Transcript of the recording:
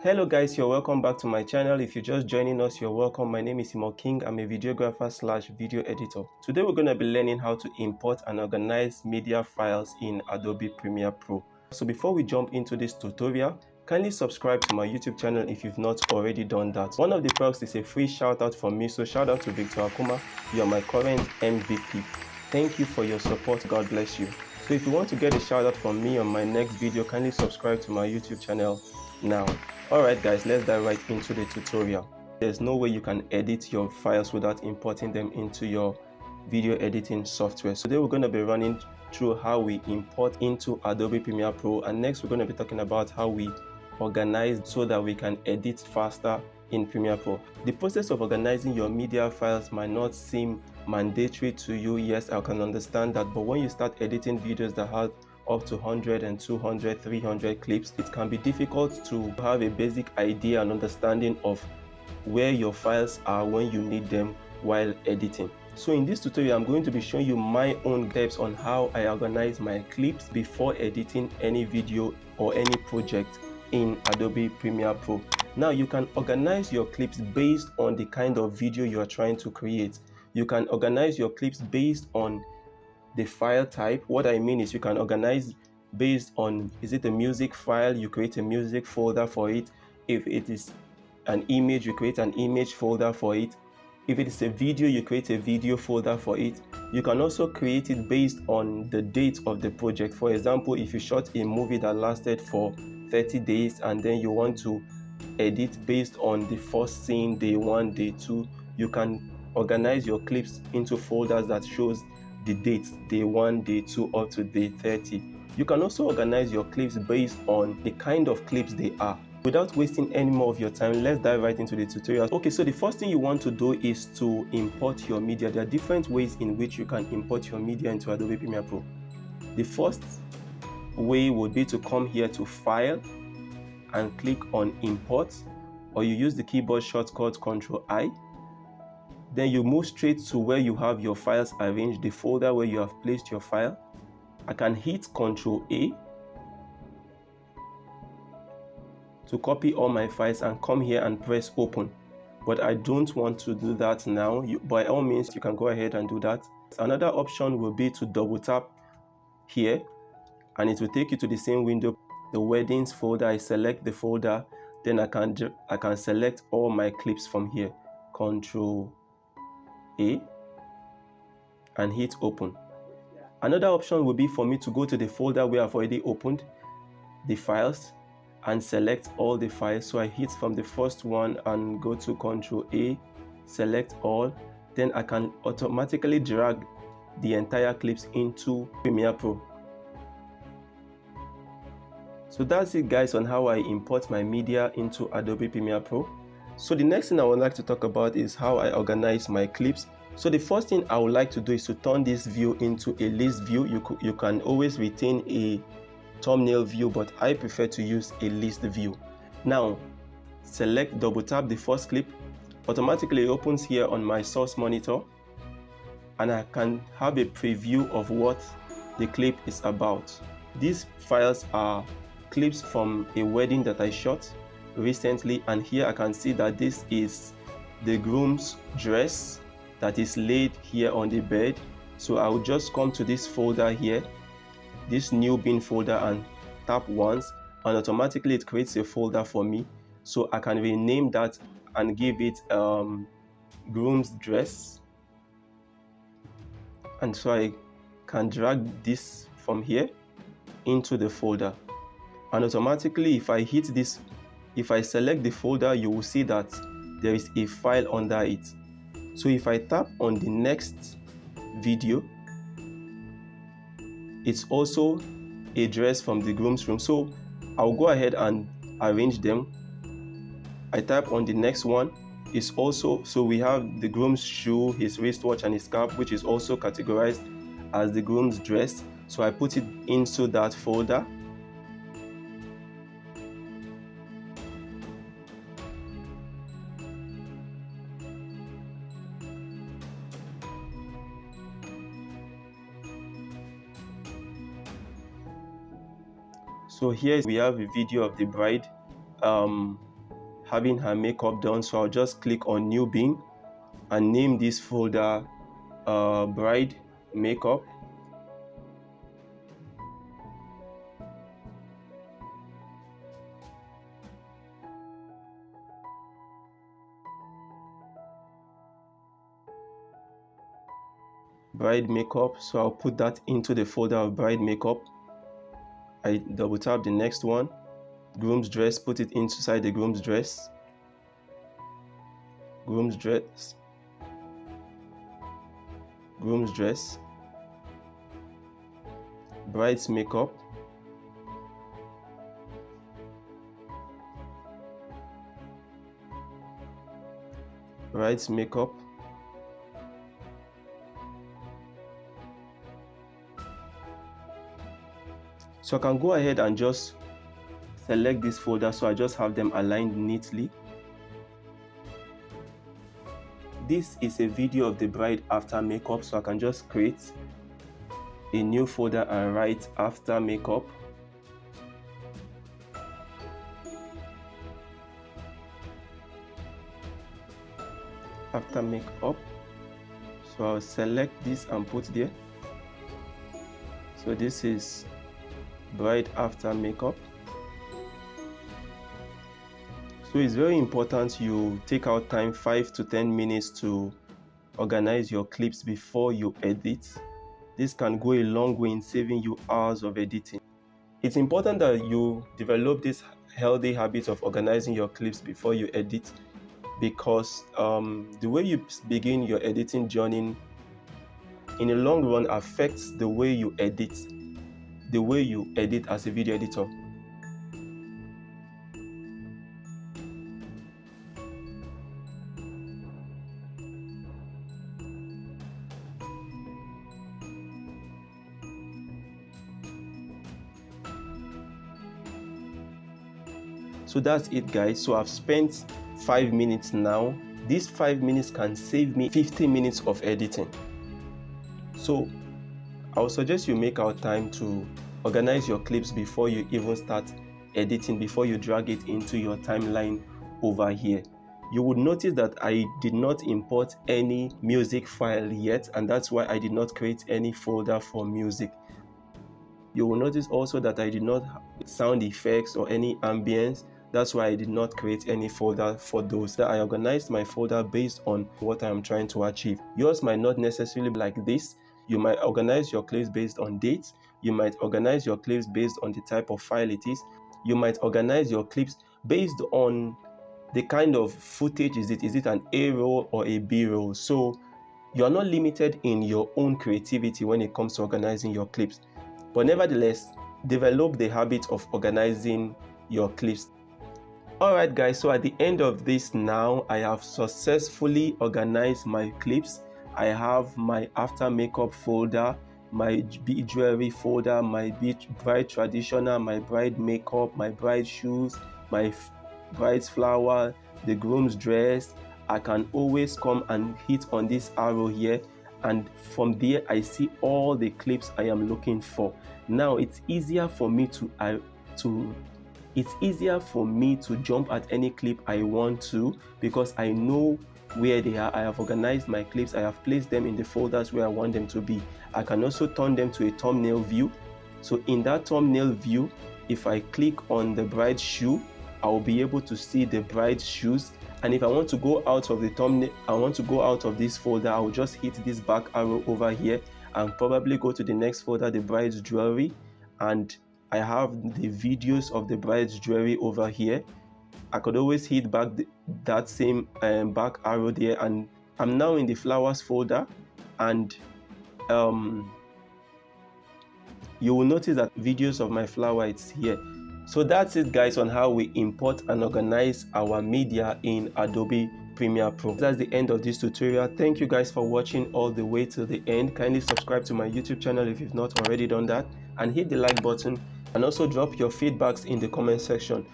Hello guys, you're welcome back to my channel. If you're just joining us, you're welcome. My name is Imo King. I'm a videographer slash video editor. Today we're going to be learning how to import and organize media files in Adobe Premiere Pro. So before we jump into this tutorial, kindly subscribe to my YouTube channel if you've not already done that. One of the perks is a free shout out from me, so shout out to Victor Akuma. You are my current MVP. Thank you for your support. God bless you. So if you want to get a shout out from me on my next video, kindly subscribe to my YouTube channel now. Alright guys, let's dive right into the tutorial. There's no way you can edit your files without importing them into your video editing software. So today we're going to be running through how we import into Adobe Premiere Pro, and next we're going to be talking about how we organize so that we can edit faster in Premiere Pro. The process of organizing your media files might not seem mandatory to you. Yes, I can understand that, but when you start editing videos that have up to 100 and 200, 300 clips, it can be difficult to have a basic idea and understanding of where your files are when you need them while editing. So in this tutorial, I'm going to be showing you my own tips on how I organize my clips before editing any video or any project in Adobe Premiere Pro. Now you can organize your clips based on the kind of video you are trying to create. You can organize your clips based on the file type. What I mean is you can organize based on, is it a music file, you create a music folder for it. If it is an image, you create an image folder for it. If it is a video, you create a video folder for it. You can also create it based on the date of the project. For example, if you shot a movie that lasted for 30 days and then you want to edit based on the first scene, day 1, day 2, you can organize your clips into folders that shows the dates, day 1, day 2 up to day 30. You can also organize your clips based on the kind of clips they are. Without wasting any more of your time, let's dive right into the tutorial. Okay, so the first thing you want to do is to import your media. There are different ways in which you can import your media into Adobe Premiere Pro. The first way would be to come here to File and click on Import, or you use the keyboard shortcut Ctrl-I. Then you move straight to where you have your files arranged, the folder where you have placed your file. I can hit Ctrl-A to copy all my files and come here and press open. But I don't want to do that now. By all means, you can go ahead and do that. Another option will be to double tap here and it will take you to the same window. The weddings folder, I select the folder, then I can select all my clips from here. Ctrl-A and hit open. Another option will be for me to go to the folder where I've already opened the files and select all the files. So I hit from the first one and go to Ctrl-A, select all. Then I can automatically drag the entire clips into Premiere Pro. So that's it guys on how I import my media into Adobe Premiere Pro. So the next thing I would like to talk about is how I organize my clips. So the first thing I would like to do is to turn this view into a list view. You can always retain a thumbnail view, but I prefer to use a list view. Now select, double tap the first clip. Automatically it opens here on my source monitor and I can have a preview of what the clip is about. These files are clips from a wedding that I shot recently, and here I can see that this is the groom's dress that is laid here on the bed. So I will just come to this folder here, this new bin folder, and tap once and automatically it creates a folder for me. So I can rename that and give it groom's dress, and so I can drag this from here into the folder, and automatically if I hit this, if I select the folder, you will see that there is a file under it. So if I tap on the next video, it's also a dress from the groom's room. So I'll go ahead and arrange them. I tap on the next one. It's also, so we have the groom's shoe, his wristwatch and his cap, which is also categorized as the groom's dress. So I put it into that folder. So here we have a video of the bride having her makeup done, so I'll just click on new bin and name this folder bride makeup. Bride makeup, so I'll put that into the folder of bride makeup. I double tap the next one, groom's dress, put it inside the groom's dress. Groom's dress, groom's dress, bride's makeup, bride's makeup, so I can go ahead and just select this folder, so I just have them aligned neatly. This is a video of the bride after makeup, so I can just create a new folder and write after makeup. After makeup, so I'll select this and put there. So this is bride after makeup. So it's very important you take out time, 5 to 10 minutes, to organize your clips before you edit. This can go a long way in saving you hours of editing. It's important that you develop this healthy habit of organizing your clips before you edit, because the way you begin your editing journey in the long run affects the way you edit as a video editor. So that's it, guys. So I've spent 5 minutes now. These 5 minutes can save me 50 minutes of editing. So I would suggest you make out time to organize your clips before you even start editing, before you drag it into your timeline over here. You would notice that I did not import any music file yet, and that's why I did not create any folder for music. You will notice also that I did not have sound effects or any ambience. That's why I did not create any folder for those. I organized my folder based on what I'm trying to achieve. Yours might not necessarily be like this. You might organize your clips based on dates. You might organize your clips based on the type of file it is. You might organize your clips based on the kind of footage. Is it an A roll or a B roll? So you're not limited in your own creativity when it comes to organizing your clips. But nevertheless, develop the habit of organizing your clips. Alright guys, so at the end of this now, I have successfully organized my clips. I have my after makeup folder, my bead jewelry folder, my bride traditional, my bride makeup, my bride shoes, my bride's flower, the groom's dress. I can always come and hit on this arrow here, and from there I see all the clips I am looking for. Now it's easier for me to jump at any clip I want to, because I know where they are. I have organized my clips. I have placed them in the folders where I want them to be. I can also turn them to a thumbnail view. So in that thumbnail view, if I click on the bride's shoe, I will be able to see the bride's shoes. And if I want to go out of the thumbnail, I want to go out of this folder, I will just hit this back arrow over here and probably go to the next folder, the bride's jewelry, and I have the videos of the bride's jewelry over here. I could always hit back that same back arrow there, and I'm now in the flowers folder, and you will notice that videos of my flower, it's here. So that's it guys on how we import and organize our media in Adobe Premiere Pro. That's the end of this tutorial. Thank you guys for watching all the way to the end. Kindly subscribe to my YouTube channel if you've not already done that, and hit the like button, and also drop your feedbacks in the comment section.